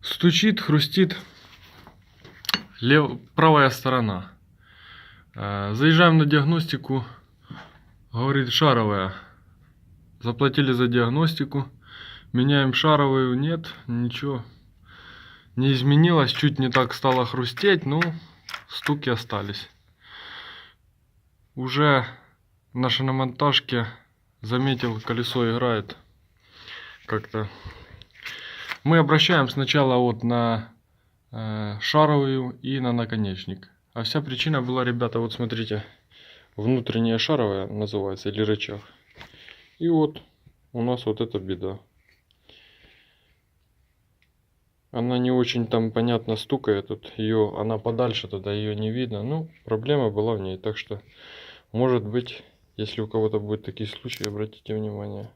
Стучит, хрустит правая сторона. Заезжаем на диагностику. Говорит, шаровая. Заплатили за диагностику. Меняем шаровую. Нет, ничего не изменилось. Чуть не так стало хрустеть, но стуки остались. Уже на шиномонтажке заметил, колесо играет как-то. Мы обращаем сначала вот на шаровую и на наконечник. А вся причина была, ребята, вот смотрите, внутренняя шаровая называется, или рычаг. И вот у нас вот эта беда. Она не очень там понятно стукает, тут ее, она подальше, тогда ее не видно. Ну, проблема была в ней, так что, может быть, если у кого-то будет такие случаи, обратите внимание.